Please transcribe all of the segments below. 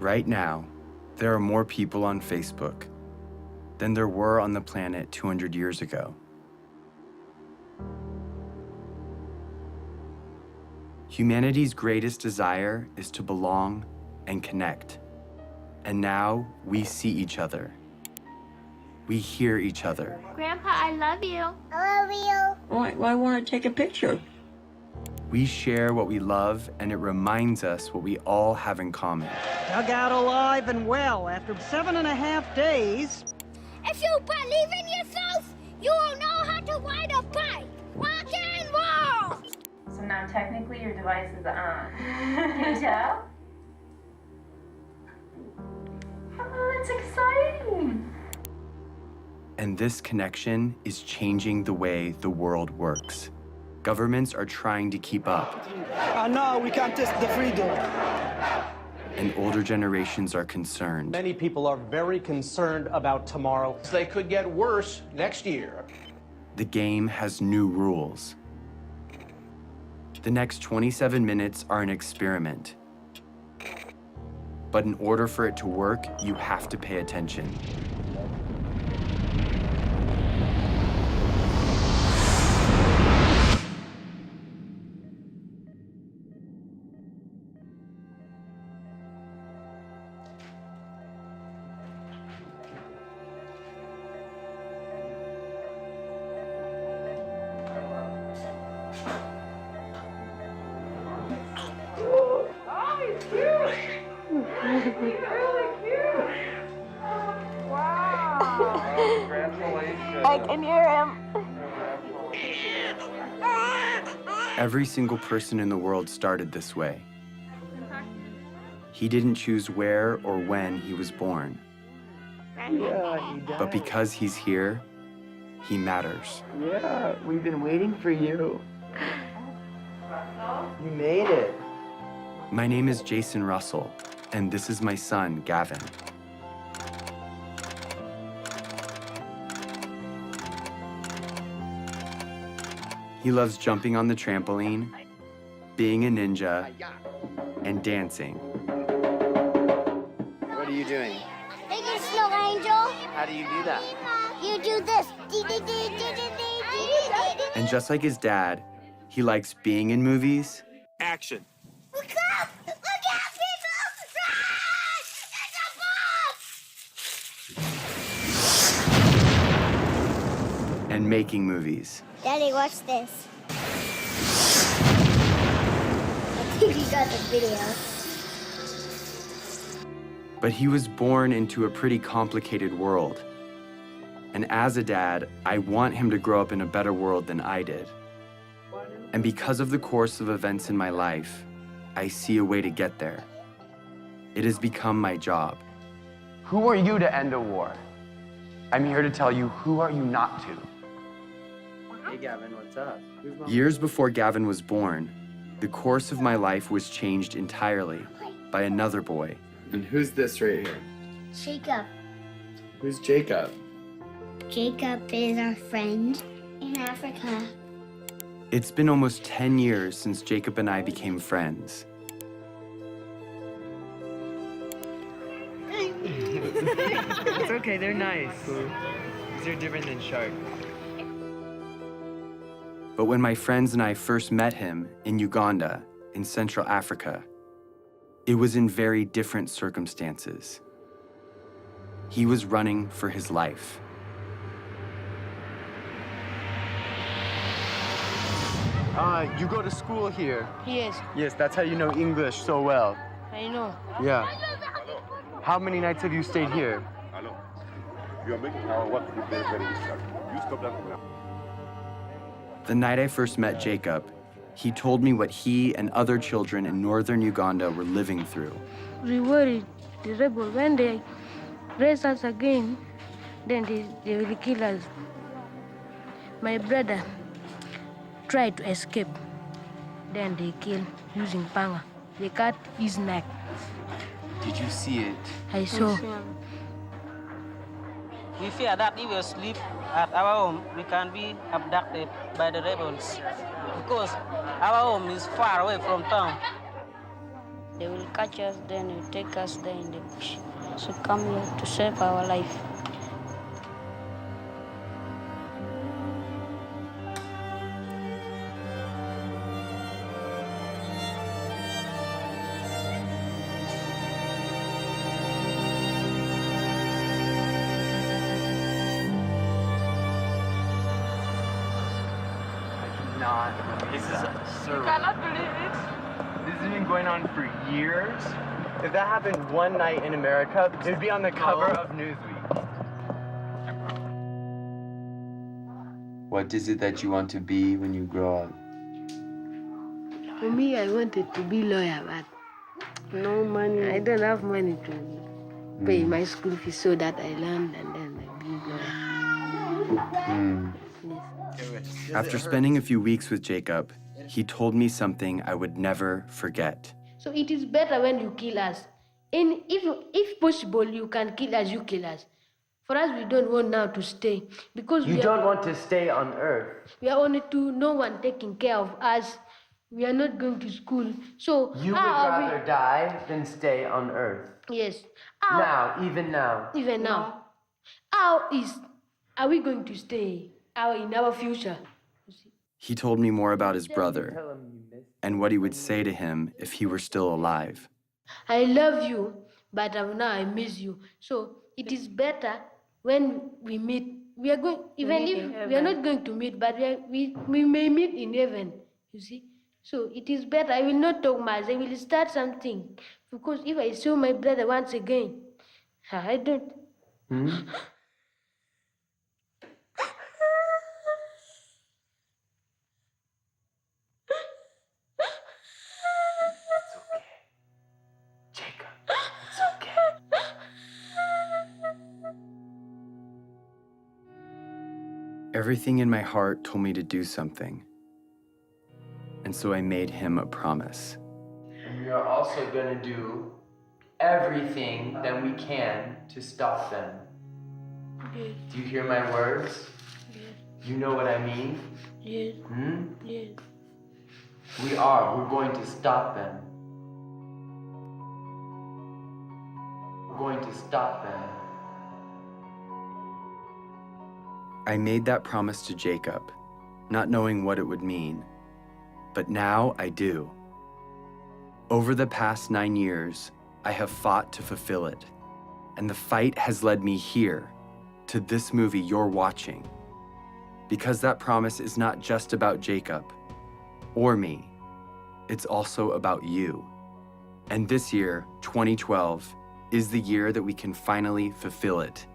Right now, there are more people on Facebook than there were on the planet 200 years ago. Humanity's greatest desire is to belong and connect. And now we see each other. We hear each other. Grandpa, I love you. I love you. Well, I want to take a picture. We share what we love, and it reminds us what we all have in common. Dug out alive and well after 7.5 days. If you believe in yourself, you will know how to ride a bike. Rock and roll! So now technically your device is on. Can you tell? Oh, that's exciting. And this connection is changing the way the world works. Governments are trying to keep up. No, we can't test the freedom. And older generations are concerned. Many people are very concerned about tomorrow. They could get worse next year. The game has new rules. The next 27 minutes are an experiment. But in order for it to work, you have to pay attention. I can hear him. Every single person in the world started this way. He didn't choose where or when he was born. Yeah, he died. But because he's here, he matters. Yeah, we've been waiting for you. You made it. My name is Jason Russell, and this is my son, Gavin. He loves jumping on the trampoline, being a ninja, and dancing. What are you doing? Making snow angel. How do you do that? You do this. And just like his dad, he likes being in movies. Action. Look up! Look out, people! Run! There's a bomb! And making movies. Daddy, watch this. I think you got the video. But he was born into a pretty complicated world. And as a dad, I want him to grow up in a better world than I did. And because of the course of events in my life, I see a way to get there. It has become my job. Who are you to end a war? I'm here to tell you, who are you not to? Hey, Gavin, what's up? Years before Gavin was born, the course of my life was changed entirely by another boy. And who's this right here? Jacob. Who's Jacob? Jacob is our friend in Africa. It's been almost 10 years since Jacob and I became friends. It's okay, they're nice. These are different than sharks. But when my friends and I first met him in Uganda, in Central Africa, it was in very different circumstances. He was running for his life. You go to school here. Yes, Yes, that's how you know English so well. I know. Yeah. How many nights have you stayed here? The night I first met Jacob, he told me what he and other children in northern Uganda were living through. We worried the rebel when they raise us again, then they will kill us. My brother tried to escape. Then they kill using panga. They cut his neck. Did you see it? I saw. We fear that if we sleep at our home, we can be abducted by the rebels because our home is far away from town. They will catch us, then they will take us there in the bush. So come here to save our life. This is surreal. Cannot believe it. This has been going on for years. If that happened one night in America, it'd be on the cover of Newsweek. What is it that you want to be when you grow up? For me, I wanted to be lawyer, but no money. I don't have money to pay my school fees, so that I learned and then I be lawyer. Yes. After spending a few weeks with Jacob, he told me something I would never forget. So it is better when you kill us. And if possible, you can kill us, you kill us. For us, we don't want now to stay because You don't want to stay on Earth. we are only two, no one taking care of us. We are not going to school. So You would rather die than stay on Earth. Yes. Even now. Even now. Are we going to stay in our future? He told me more about his brother and what he would say to him if he were still alive. I love you, but now I miss you. So it is better when we meet. We are going, even if we are not going to meet, but we may meet in heaven, you see. So it is better. I will not talk much. I will start something. Because if I saw my brother once again, I don't. Everything in my heart told me to do something. And so I made him a promise. And we are also going to do everything that we can to stop them. Yes. Do you hear my words? Yes. You know what I mean? Yes. Yes. We're going to stop them. We're going to stop them. I made that promise to Jacob, not knowing what it would mean. But now I do. Over the past 9 years, I have fought to fulfill it. And the fight has led me here, to this movie you're watching. Because that promise is not just about Jacob or me. It's also about you. And this year, 2012, is the year that we can finally fulfill it.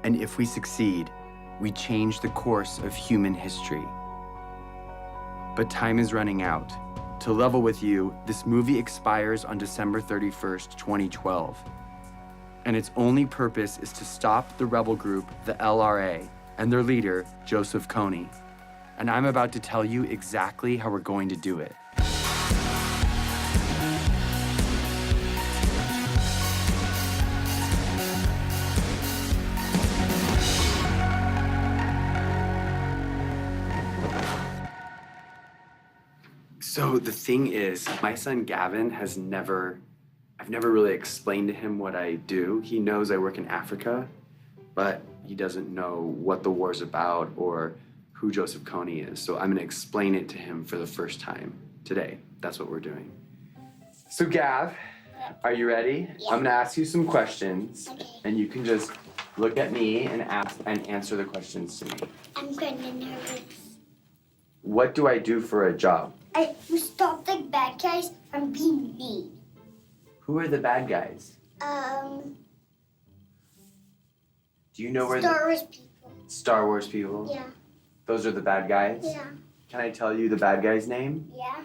And if we succeed, we change the course of human history. But time is running out. To level with you, this movie expires on December 31st, 2012. And its only purpose is to stop the rebel group, the LRA, and their leader, Joseph Kony. And I'm about to tell you exactly how we're going to do it. So the thing is, my son Gavin I've never really explained to him what I do. He knows I work in Africa, but he doesn't know what the war's about or who Joseph Kony is. So I'm gonna explain it to him for the first time today. That's what we're doing. So Gav, are you ready? Yeah. I'm gonna ask you some questions, Okay. and you can just look at me and ask and answer the questions to me. I'm kind of nervous. What do I do for a job? I stop the bad guys from being mean. Who are the bad guys? Do you know where Star Wars people. Star Wars people? Yeah. Those are the bad guys? Yeah. Can I tell you the bad guy's name? Yeah.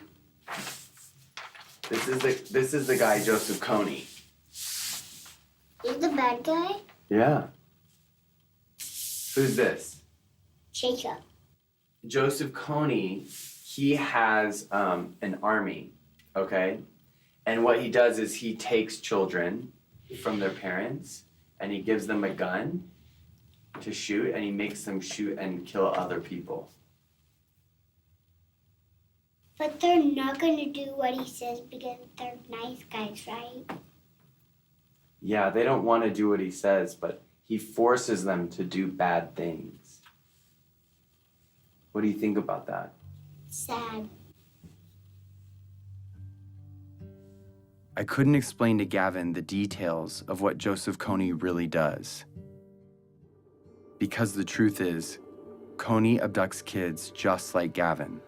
This is the guy Joseph Kony. He's the bad guy? Yeah. Who's this? Jacob. Joseph Kony, he has an army, okay? And what he does is he takes children from their parents and he gives them a gun to shoot and he makes them shoot and kill other people. But they're not going to do what he says because they're nice guys, right? Yeah, they don't want to do what he says, but he forces them to do bad things. What do you think about that? Sad. I couldn't explain to Gavin the details of what Joseph Kony really does. Because the truth is, Kony abducts kids just like Gavin.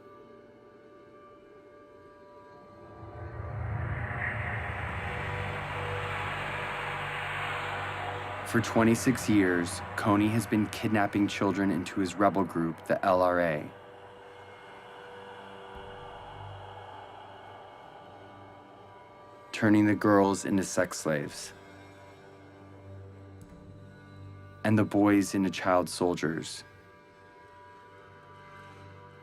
For 26 years, Kony has been kidnapping children into his rebel group, the LRA. Turning the girls into sex slaves. And the boys into child soldiers.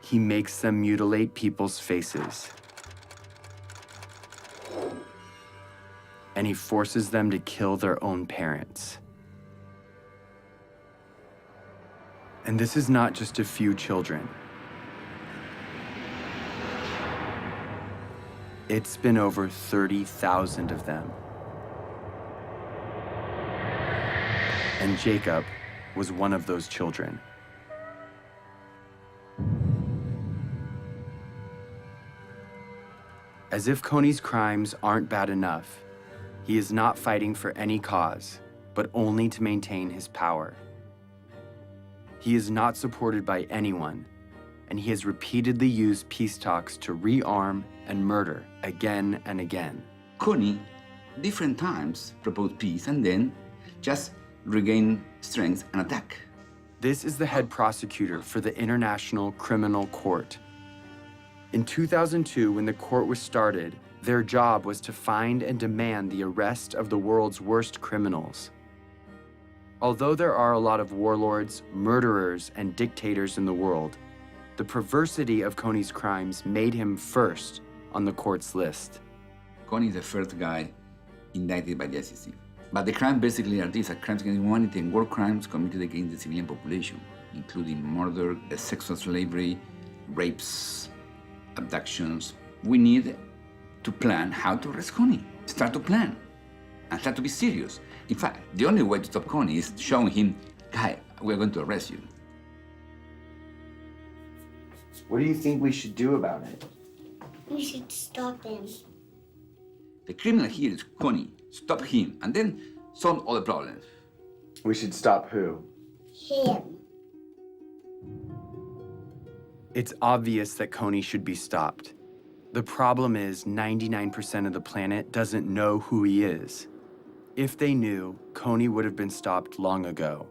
He makes them mutilate people's faces. And he forces them to kill their own parents. And this is not just a few children. It's been over 30,000 of them. And Jacob was one of those children. As if Kony's crimes aren't bad enough, he is not fighting for any cause, but only to maintain his power. He is not supported by anyone, and he has repeatedly used peace talks to rearm and murder again and again. Kony, different times, proposed peace and then just regain strength and attack. This is the head prosecutor for the International Criminal Court. In 2002, when the court was started, their job was to find and demand the arrest of the world's worst criminals. Although there are a lot of warlords, murderers, and dictators in the world, the perversity of Kony's crimes made him first on the court's list. Kony is the first guy indicted by the ICC. But the crimes basically are these: crimes against humanity and war crimes committed against the civilian population, including murder, sexual slavery, rapes, abductions. We need to plan how to arrest Kony. Start to plan and start to be serious. In fact, the only way to stop Kony is showing him, guy, we're going to arrest you. What do you think we should do about it? We should stop him. The criminal here is Kony. Stop him and then solve all the problems. We should stop who? Him. It's obvious that Kony should be stopped. The problem is 99% of the planet doesn't know who he is. If they knew, Kony would have been stopped long ago.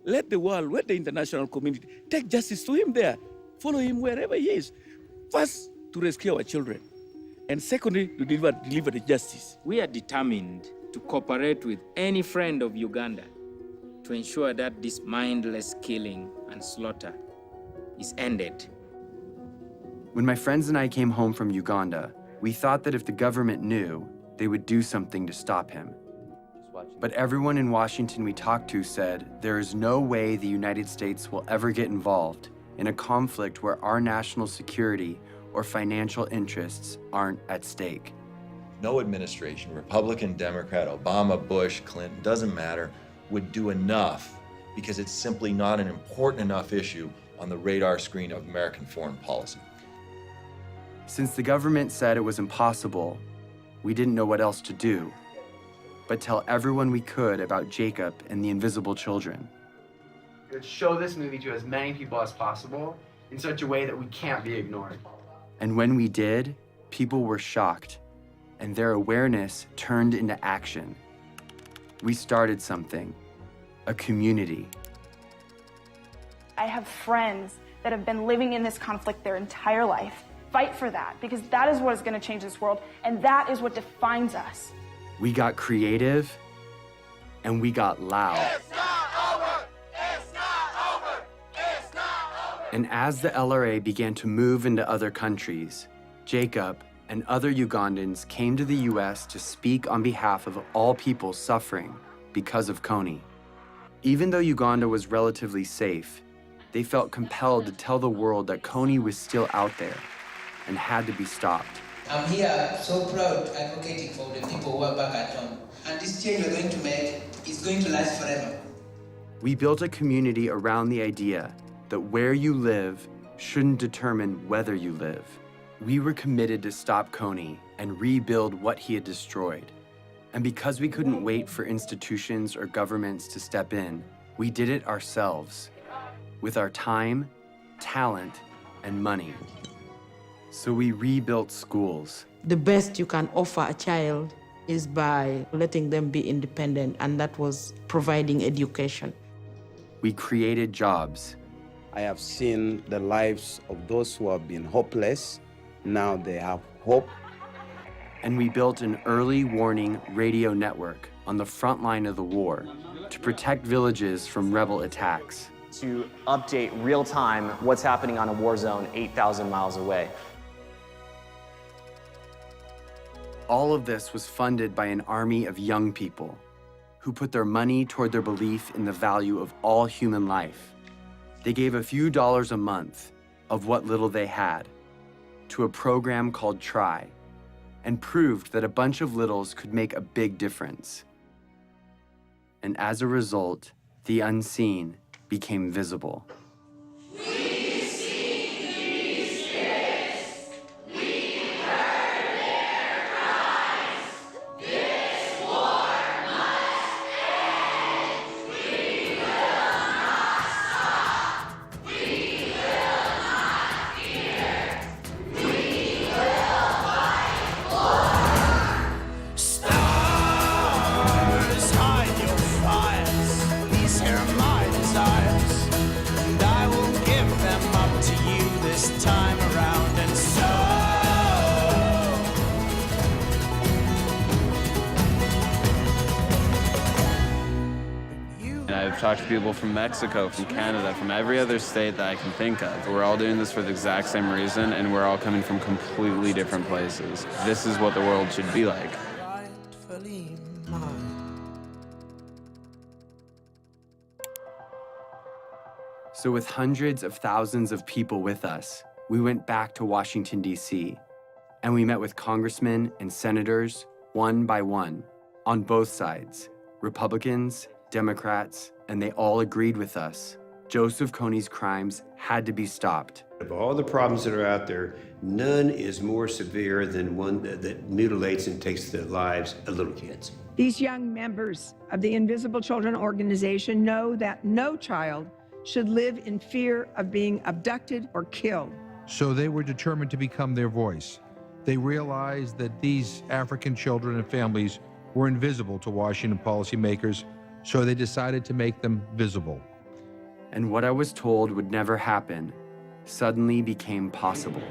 Let the world, let the international community take justice to him there. Follow him wherever he is. First, to rescue our children. And secondly, to deliver the justice. We are determined to cooperate with any friend of Uganda to ensure that this mindless killing and slaughter is ended. When my friends and I came home from Uganda, we thought that if the government knew, they would do something to stop him. But everyone in Washington we talked to said there is no way the United States will ever get involved in a conflict where our national security or financial interests aren't at stake. No administration, Republican, Democrat, Obama, Bush, Clinton, doesn't matter, would do enough because it's simply not an important enough issue on the radar screen of American foreign policy. Since the government said it was impossible, we didn't know what else to do, but tell everyone we could about Jacob and the invisible children. Let's show this movie to as many people as possible in such a way that we can't be ignored. And when we did, people were shocked, and their awareness turned into action. We started something, a community. I have friends that have been living in this conflict their entire life. Fight for that, because that is what is going to change this world, and that is what defines us. We got creative, and we got loud. It's not over! It's not over! It's not over! And as the LRA began to move into other countries, Jacob and other Ugandans came to the US to speak on behalf of all people suffering because of Kony. Even though Uganda was relatively safe, they felt compelled to tell the world that Kony was still out there and had to be stopped. I'm here so proud advocating for the people who are back at home. And this change we're going to make is going to last forever. We built a community around the idea that where you live shouldn't determine whether you live. We were committed to stop Kony and rebuild what he had destroyed. And because we couldn't wait for institutions or governments to step in, we did it ourselves, with our time, talent, and money. So we rebuilt schools. The best you can offer a child is by letting them be independent, and that was providing education. We created jobs. I have seen the lives of those who have been hopeless. Now they have hope. And we built an early warning radio network on the front line of the war to protect villages from rebel attacks. To update real time what's happening on a war zone 8,000 miles away. All of this was funded by an army of young people who put their money toward their belief in the value of all human life. They gave a few dollars a month of what little they had to a program called Try, and proved that a bunch of littles could make a big difference. And as a result, the unseen became visible. I've talked to people from Mexico, from Canada, from every other state that I can think of. We're all doing this for the exact same reason, and we're all coming from completely different places. This is what the world should be like. So with hundreds of thousands of people with us, we went back to Washington, D.C., and we met with congressmen and senators, one by one, on both sides, Republicans, Democrats, and they all agreed with us. Joseph Kony's crimes had to be stopped. Of all the problems that are out there, none is more severe than one that mutilates and takes the lives of little kids. These young members of the Invisible Children organization know that no child should live in fear of being abducted or killed. So they were determined to become their voice. They realized that these African children and families were invisible to Washington policymakers, so they decided to make them visible. And what I was told would never happen suddenly became possible.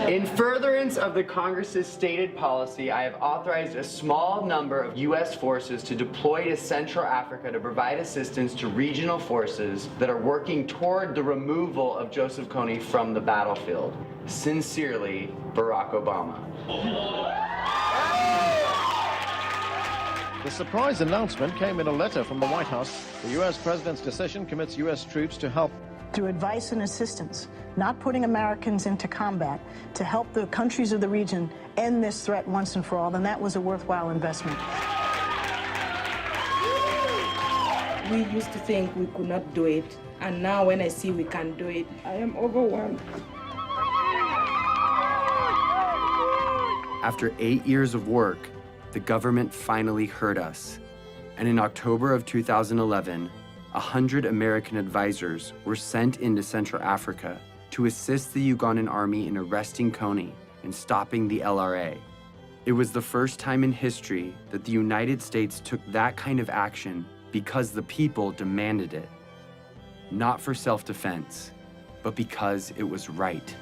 In furtherance of the Congress's stated policy, I have authorized a small number of U.S. forces to deploy to Central Africa to provide assistance to regional forces that are working toward the removal of Joseph Kony from the battlefield. Sincerely, Barack Obama. The surprise announcement came in a letter from the White House. The U.S. president's decision commits U.S. troops to help. Through advice and assistance, not putting Americans into combat, to help the countries of the region end this threat once and for all, then that was a worthwhile investment. We used to think we could not do it, and now when I see we can do it, I am overwhelmed. After 8 years of work, the government finally heard us. And in October of 2011, 100 American advisors were sent into Central Africa to assist the Ugandan army in arresting Kony and stopping the LRA. It was the first time in history that the United States took that kind of action because the people demanded it. Not for self-defense, but because it was right.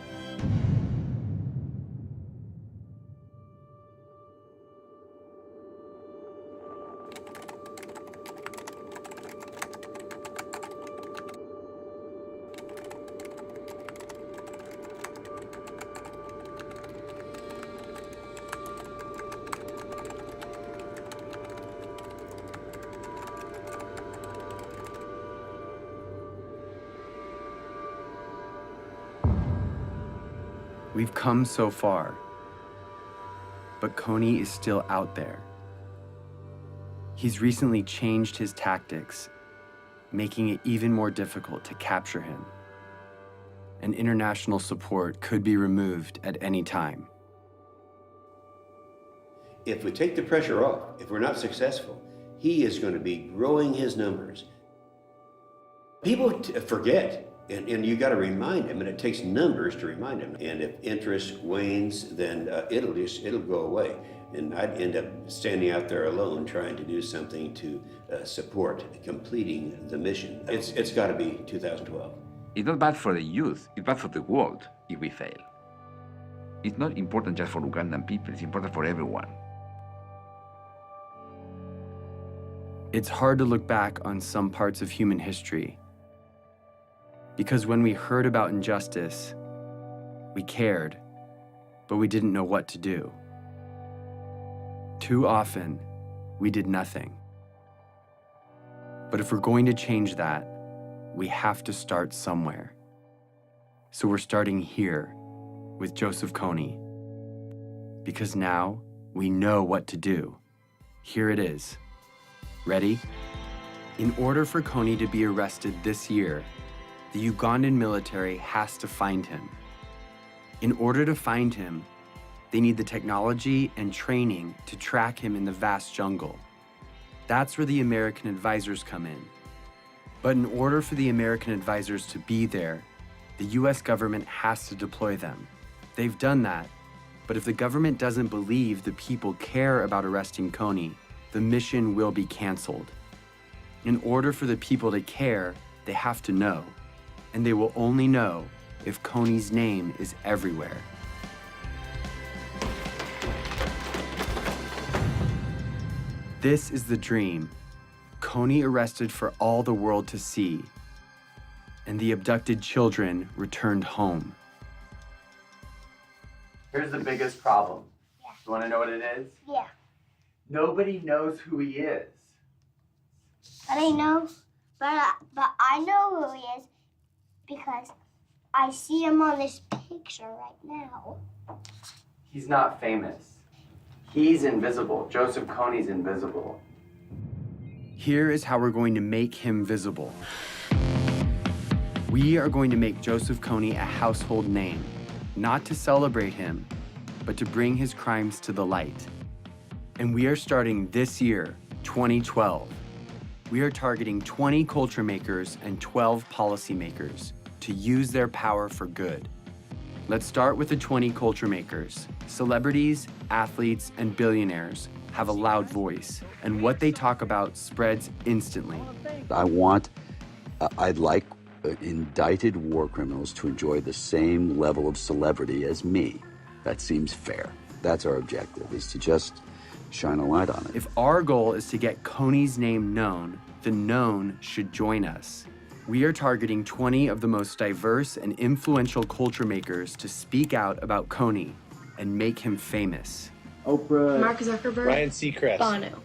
We've come so far, but Kony is still out there. He's recently changed his tactics, making it even more difficult to capture him. And international support could be removed at any time. If we take the pressure off, if we're not successful, he is going to be growing his numbers. People forget, and you got to remind them, and it takes numbers to remind them. And if interest wanes, then it'll go away. And I'd end up standing out there alone trying to do something to support completing the mission. It's got to be 2012. It's not bad for the youth, it's bad for the world if we fail. It's not important just for Ugandan people, it's important for everyone. It's hard to look back on some parts of human history, because when we heard about injustice, we cared, but we didn't know what to do. Too often, we did nothing. But if we're going to change that, we have to start somewhere. So we're starting here with Joseph Kony, because now we know what to do. Here it is. Ready? In order for Kony to be arrested this year, the Ugandan military has to find him. In order to find him, they need the technology and training to track him in the vast jungle. That's where the American advisors come in. But in order for the American advisors to be there, the US government has to deploy them. They've done that, but if the government doesn't believe the people care about arresting Kony, the mission will be canceled. In order for the people to care, they have to know, and they will only know if Kony's name is everywhere. This is the dream. Kony arrested for all the world to see, and the abducted children returned home. Here's the biggest problem. Yeah. You want to know what it is? Yeah. Nobody knows who he is. But I know who he is because I see him on this picture right now. He's not famous. He's invisible. Joseph Kony's invisible. Here is how we're going to make him visible. We are going to make Joseph Kony a household name, not to celebrate him, but to bring his crimes to the light. And we are starting this year, 2012. We are targeting 20 culture makers and 12 policymakers to use their power for good. Let's start with the 20 culture makers. Celebrities, athletes, and billionaires have a loud voice, and what they talk about spreads instantly. I'd like indicted war criminals to enjoy the same level of celebrity as me. That seems fair. That's our objective, is to just shine a light on it. If our goal is to get Kony's name known, the known should join us. We are targeting 20 of the most diverse and influential culture makers to speak out about Kony and make him famous. Oprah, Mark Zuckerberg, Ryan Seacrest, Bono.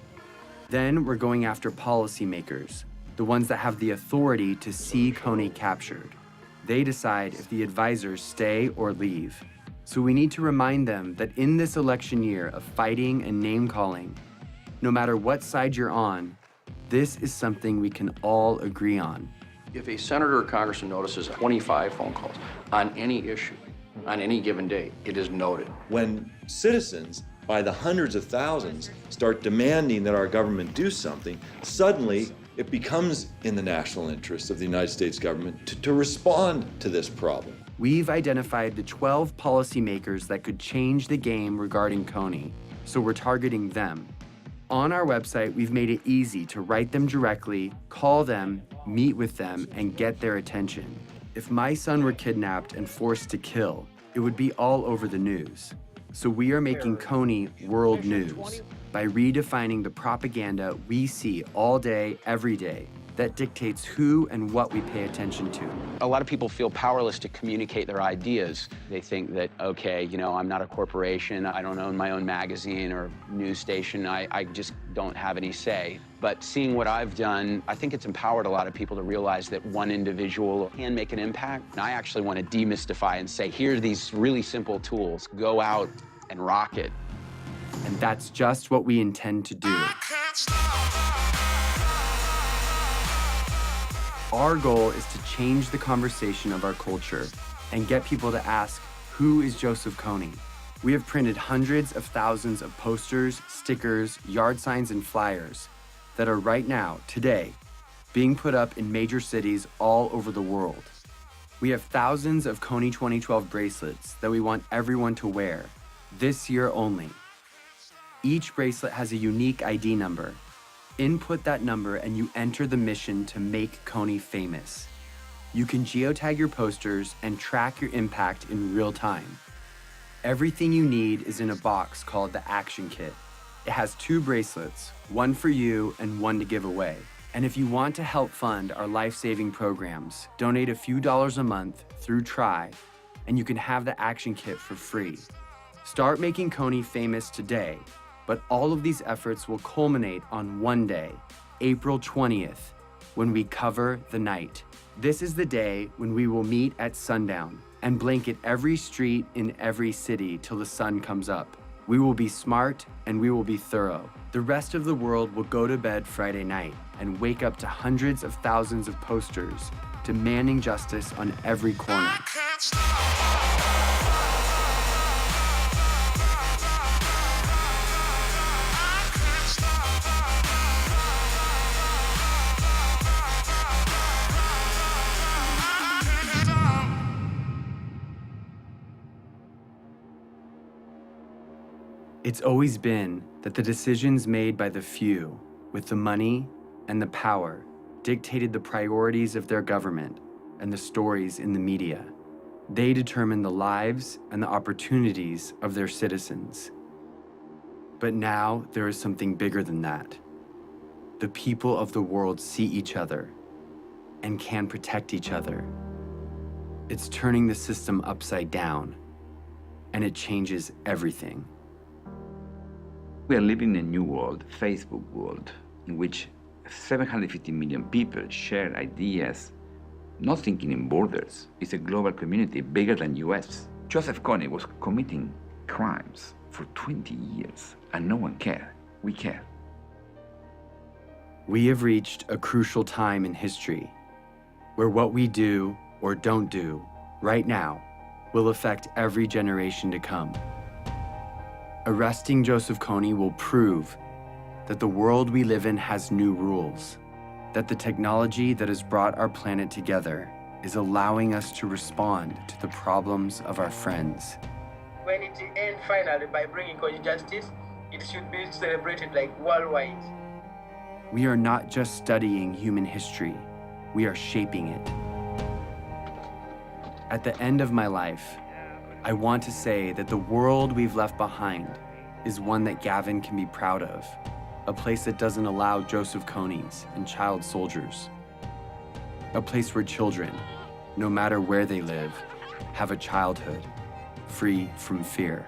Then we're going after policymakers, the ones that have the authority to see Kony captured. They decide if the advisors stay or leave. So we need to remind them that in this election year of fighting and name-calling, no matter what side you're on, this is something we can all agree on. If a senator or congressman notices 25 phone calls on any issue, on any given day, it is noted. When citizens, by the hundreds of thousands, start demanding that our government do something, suddenly it becomes in the national interest of the United States government to respond to this problem. We've identified the 12 policymakers that could change the game regarding Kony, so we're targeting them. On our website, we've made it easy to write them directly, call them, meet with them, and get their attention. If my son were kidnapped and forced to kill, it would be all over the news. So we are making Kony world news by redefining the propaganda we see all day, every day, that dictates who and what we pay attention to. A lot of people feel powerless to communicate their ideas. They think that, okay, you know, I'm not a corporation, I don't own my own magazine or news station, I just don't have any say. But seeing what I've done, I think it's empowered a lot of people to realize that one individual can make an impact. And I actually want to demystify and say, here are these really simple tools. Go out and rock it. And that's just what we intend to do. Our goal is to change the conversation of our culture and get people to ask, who is Joseph Kony? We have printed hundreds of thousands of posters, stickers, yard signs, and flyers that are right now, today, being put up in major cities all over the world. We have thousands of Kony 2012 bracelets that we want everyone to wear, this year only. Each bracelet has a unique ID number. Input that number and you enter the mission to make Kony famous. You can geotag your posters and track your impact in real time. Everything you need is in a box called the Action Kit. It has 2 bracelets, one for you and one to give away. And if you want to help fund our life-saving programs, donate a few dollars a month through Try, and you can have the Action Kit for free. Start making Kony famous today. But all of these efforts will culminate on one day, April 20th, when we cover the night. This is the day when we will meet at sundown and blanket every street in every city till the sun comes up. We will be smart and we will be thorough. The rest of the world will go to bed Friday night and wake up to hundreds of thousands of posters demanding justice on every corner. It's always been that the decisions made by the few with the money and the power dictated the priorities of their government and the stories in the media. They determine the lives and the opportunities of their citizens. But now there is something bigger than that. The people of the world see each other and can protect each other. It's turning the system upside down, and it changes everything. We are living in a new world, Facebook world, in which 750 million people share ideas, not thinking in borders. It's a global community bigger than US. Joseph Kony was committing crimes for 20 years, and no one cared. We care. We have reached a crucial time in history where what we do or don't do right now will affect every generation to come. Arresting Joseph Kony will prove that the world we live in has new rules, that the technology that has brought our planet together is allowing us to respond to the problems of our friends. When it ends finally by bringing Kony justice, it should be celebrated like worldwide. We are not just studying human history, we are shaping it. At the end of my life, I want to say that the world we've left behind is one that Gavin can be proud of, a place that doesn't allow Joseph Konys and child soldiers, a place where children, no matter where they live, have a childhood free from fear.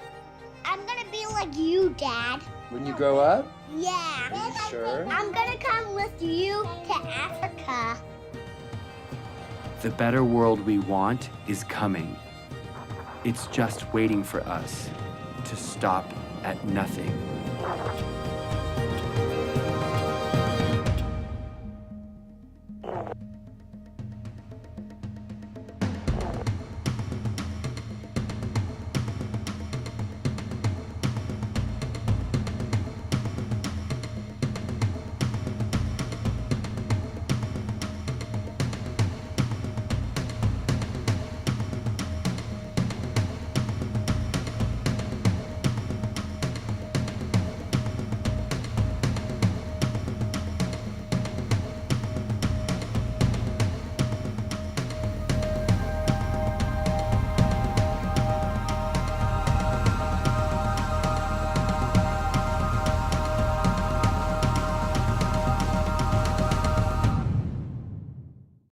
I'm gonna be like you, Dad. When you grow up? Yeah. Are you sure? I'm gonna come with you to Africa. The better world we want is coming. It's just waiting for us to stop at nothing.